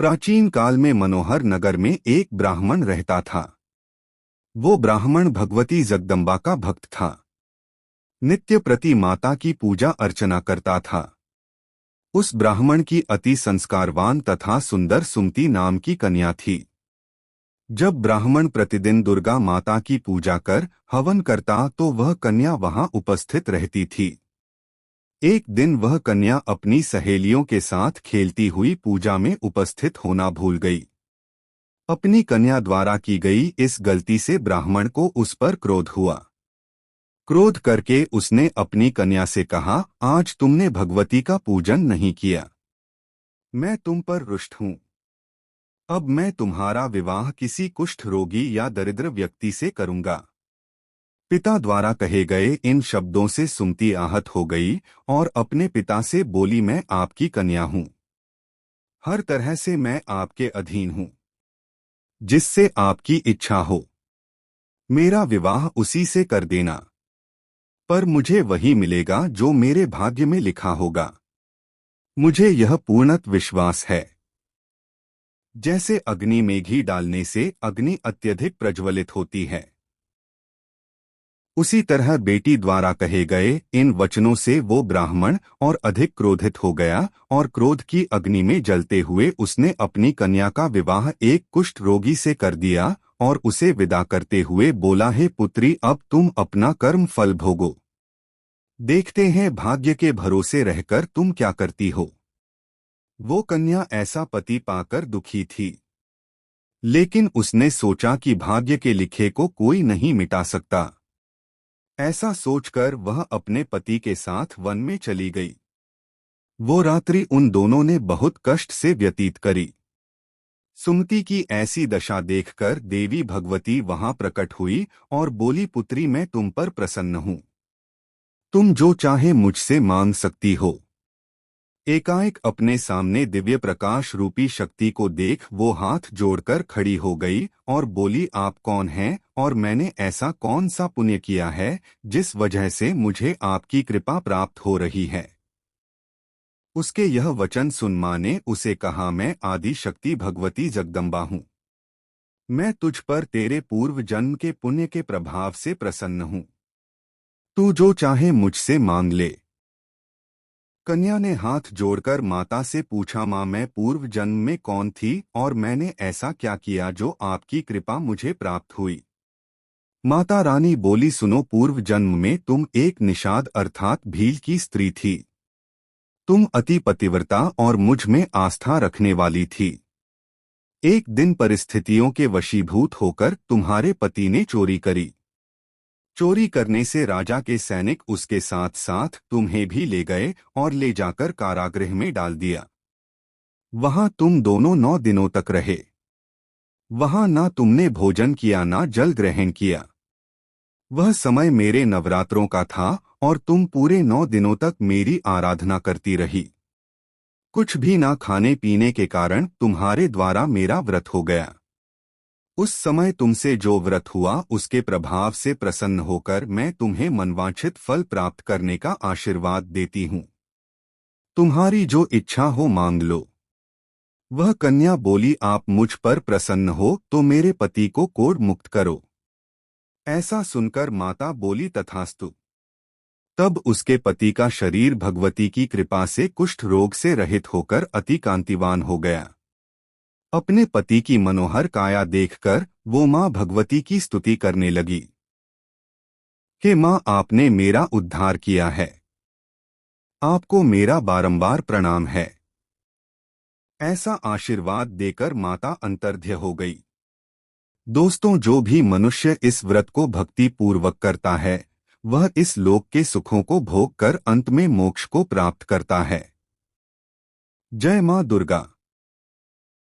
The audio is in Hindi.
प्राचीन काल में मनोहर नगर में एक ब्राह्मण रहता था। वो ब्राह्मण भगवती जगदम्बा का भक्त था। नित्य प्रति माता की पूजा अर्चना करता था। उस ब्राह्मण की अति संस्कारवान तथा सुंदर सुमति नाम की कन्या थी। जब ब्राह्मण प्रतिदिन दुर्गा माता की पूजा कर हवन करता तो वह कन्या वहां उपस्थित रहती थी। एक दिन वह कन्या अपनी सहेलियों के साथ खेलती हुई पूजा में उपस्थित होना भूल गई। अपनी कन्या द्वारा की गई इस गलती से ब्राह्मण को उस पर क्रोध हुआ। क्रोध करके उसने अपनी कन्या से कहा, आज तुमने भगवती का पूजन नहीं किया। मैं तुम पर रुष्ट हूं। अब मैं तुम्हारा विवाह किसी कुष्ठ रोगी या दरिद्र व्यक्ति से करूंगा। पिता द्वारा कहे गए इन शब्दों से सुमति आहत हो गई और अपने पिता से बोली, मैं आपकी कन्या हूं। हर तरह से मैं आपके अधीन हूं। जिससे आपकी इच्छा हो मेरा विवाह उसी से कर देना, पर मुझे वही मिलेगा जो मेरे भाग्य में लिखा होगा। मुझे यह पूर्णत विश्वास है। जैसे अग्नि में घी डालने से अग्नि अत्यधिक प्रज्वलित होती है, उसी तरह बेटी द्वारा कहे गए इन वचनों से वो ब्राह्मण और अधिक क्रोधित हो गया और क्रोध की अग्नि में जलते हुए उसने अपनी कन्या का विवाह एक कुष्ठ रोगी से कर दिया और उसे विदा करते हुए बोला, हे पुत्री, अब तुम अपना कर्म फल भोगो। देखते हैं भाग्य के भरोसे रहकर तुम क्या करती हो। वो कन्या ऐसा पति पाकर दुखी थी, लेकिन उसने सोचा कि भाग्य के लिखे को कोई नहीं मिटा सकता। ऐसा सोचकर वह अपने पति के साथ वन में चली गई। वो रात्रि उन दोनों ने बहुत कष्ट से व्यतीत करी। सुमति की ऐसी दशा देखकर देवी भगवती वहां प्रकट हुई और बोली, पुत्री, मैं तुम पर प्रसन्न हूं। तुम जो चाहे मुझसे मांग सकती हो। एकाएक अपने सामने दिव्य प्रकाश रूपी शक्ति को देख वो हाथ जोड़कर खड़ी हो गई और बोली, आप कौन हैं और मैंने ऐसा कौन सा पुण्य किया है जिस वजह से मुझे आपकी कृपा प्राप्त हो रही है। उसके यह वचन सुन मां ने उसे कहा, मैं आदि शक्ति भगवती जगदम्बा हूं। मैं तुझ पर तेरे पूर्व जन्म के पुण्य के प्रभाव से प्रसन्न हूं। तू जो चाहे मुझसे मांग ले। कन्या ने हाथ जोड़कर माता से पूछा, मां, मैं पूर्व जन्म में कौन थी और मैंने ऐसा क्या किया जो आपकी कृपा मुझे प्राप्त हुई। माता रानी बोली, सुनो, पूर्व जन्म में तुम एक निषाद अर्थात भील की स्त्री थी। तुम अति पतिव्रता और मुझ में आस्था रखने वाली थी। एक दिन परिस्थितियों के वशीभूत होकर तुम्हारे पति ने चोरी करी। चोरी करने से राजा के सैनिक उसके साथ साथ तुम्हें भी ले गए और ले जाकर कारागृह में डाल दिया। वहां तुम दोनों 9 दिनों तक रहे। वहां ना तुमने भोजन किया ना जल ग्रहण किया। वह समय मेरे नवरात्रों का था और तुम पूरे 9 दिनों तक मेरी आराधना करती रही। कुछ भी ना खाने पीने के कारण तुम्हारे द्वारा मेरा व्रत हो गया। उस समय तुमसे जो व्रत हुआ उसके प्रभाव से प्रसन्न होकर मैं तुम्हें मनवांछित फल प्राप्त करने का आशीर्वाद देती हूँ। तुम्हारी जो इच्छा हो मांग लो। वह कन्या बोली, आप मुझ पर प्रसन्न हो तो मेरे पति को कोढ़ मुक्त करो। ऐसा सुनकर माता बोली, तथास्तु। तब उसके पति का शरीर भगवती की कृपा से कुष्ठ रोग से रहित होकर अति कांतिवान हो गया। अपने पति की मनोहर काया देखकर वो मां भगवती की स्तुति करने लगी कि मां, आपने मेरा उद्धार किया है। आपको मेरा बारंबार प्रणाम है। ऐसा आशीर्वाद देकर माता अंतर्ध्य हो गई। दोस्तों, जो भी मनुष्य इस व्रत को भक्ति पूर्वक करता है वह इस लोक के सुखों को भोग कर अंत में मोक्ष को प्राप्त करता है। जय मां दुर्गा।